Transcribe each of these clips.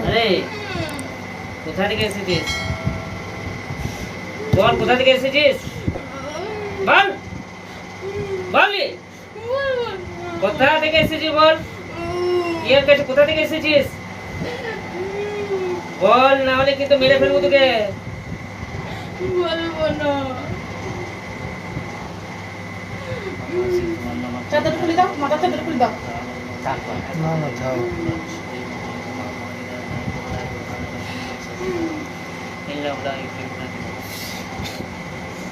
আরে কোথা থেকে এসেছিস? বল কোথা থেকে এসেছিস? বল বল কোথা থেকে এসেছিস বল। ইয়ার কাছে কোথা থেকে এসেছিস বল, না হলে কিন্তু মেরে ফেলবো তোকে। বলবো না। চাদর খুলে দাও, মাথা চাদর খুলে দাও। না না যাও।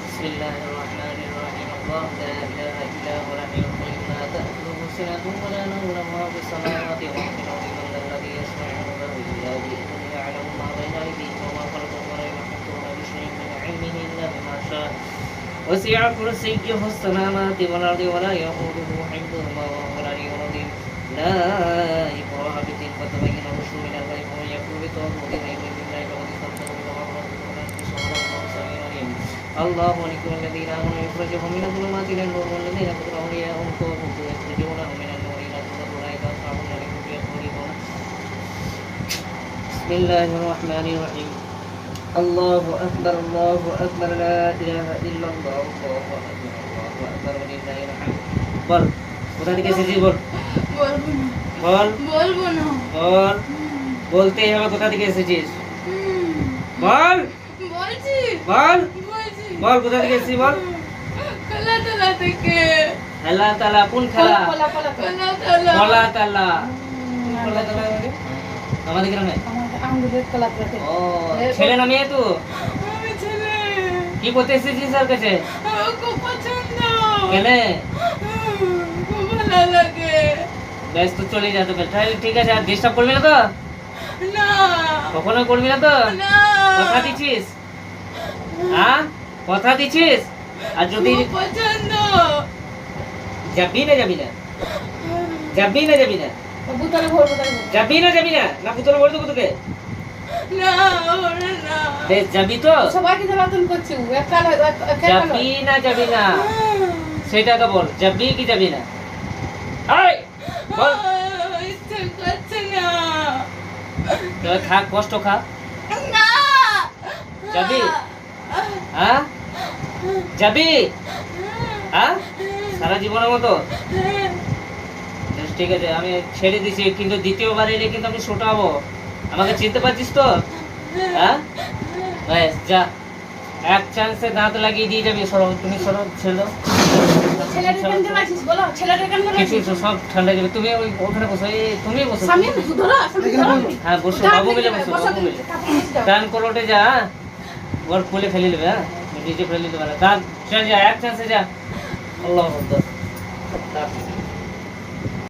বিসমিল্লাহিররহমানিররহিম। আল্লাহু লা ইলাহা ইল্লা হুয়াল হাইয়ুল কাইয়্যুম লা তা'খুযুহু সিনাতুন ওয়া লা নাওম লাহু মা ফিস সামাওয়াতি ওয়া মা ফিল আরদি মান যাল্লাযী ইয়াশফa'u 'indahu ইল্লা বি'idhnihi ya'lamu মা বাইনা আইদিহিম ওয়া মা খালফahum ওয়া লা yuhituna বিশাই'in মিন 'ilmihi ইল্লা বিমা শা'a وسع كرسيه السماوات والأرض ولا يؤوده حفظهما وهو العلي العظيم. لا إكراه في الدين قد تبين الرشد من الغي ومن يكفر بالطاغوت ويؤمن بالله فقد استمسك بالعروة الوثقى لا انفصام له سميع عليم. الله ولي الذين آمنوا يخرجهم من الظلمات إلى النور والذين كفروا أولياءهم الطاغوت يخرجونهم من النور إلى الظلمات أولئك أصحاب النار هم فيها خالدون. بسم الله الرحمن الرحيم. الله أكبر الله أكبر لا إله إلا الله الله أكبر الله أكبر ولله الحمد. বল কোথা থেকে এসেছিস বল। বলবো না। বল বলবো না। বল বলতেই হবে কোথা থেকে এসেছিস বল। বলছি। বল বলছি। বল কোথা থেকে এসেছিস বল। খেলাধুলা থেকে। খেলা তালা কোন খেলা? খেলাধুলা। কলা তালা। কলা তালা মানে আমাদের গ্রামে আমাদের খেলাধুলা থেকে। ও ছেলে না মেয়ে তো? আমি ছেলে। কি করতে এসেছিস স্যার কাছে? আমার খুব পছন্দ। কেনে খুব ভালো লাগে। বেশ তো চলে যেতে পারে তাহলে ঠিক আছে। আর ডিস্টার্ব করবি না তো? না। কখনো করবি না তো? না। কথা দিচ্ছিস? হ্যাঁ কথা দিচ্ছিস? আর যদি খুব পছন্দ। যাবি না যাবি না? যাবি না যাবি না? বুতলে ভরবো তাই। যাবি না যাবি না? না পুতুল বলে দেবো তোকে? না ওরে না। বেশ যাবি তো? সবাইকে জ্বালাতন করছি। একা যাবি না যাবি না সেটা তো বল। যাবি কি যাবি না? এই বল। ইচ্ছে করছে না। তাহলে খা কষ্ট খা। না। যাবি? হ্যাঁ যাবি? হ্যাঁ সারা জীবনের মতো? বেশ, ঠিক আছে আমি ছেড়ে দিছি কিন্তু দ্বিতীয়বার এলে কিন্তু আমি ছোটাবো। আমাকে চিনতে পারছিস তো? হ্যাঁ বেশ যা এক চান্সে দাঁত লাগিয়ে দিয়ে যাবি। সরো তুমি সরো ছেড়ে দাও। ছেলেটা কেন জ্বালাছিস বলো? ছেলেটা কেন কিছু জ্বালাছিস? সব ঠান্ডা যাবে। তুমি ওই ওখানে বসো। এই তুমি বসো। সামনে ধরো, সামনে ধরো। হ্যাঁ বসো বাবু মিলে বসো বাবু মিলে। টান করোটে যা ওর খুলে ফেলে দেবে। হ্যাঁ নিজে ফেলে দেবে না। দাঁত যা এক চান্সে যা। আল্লাহ আকবার।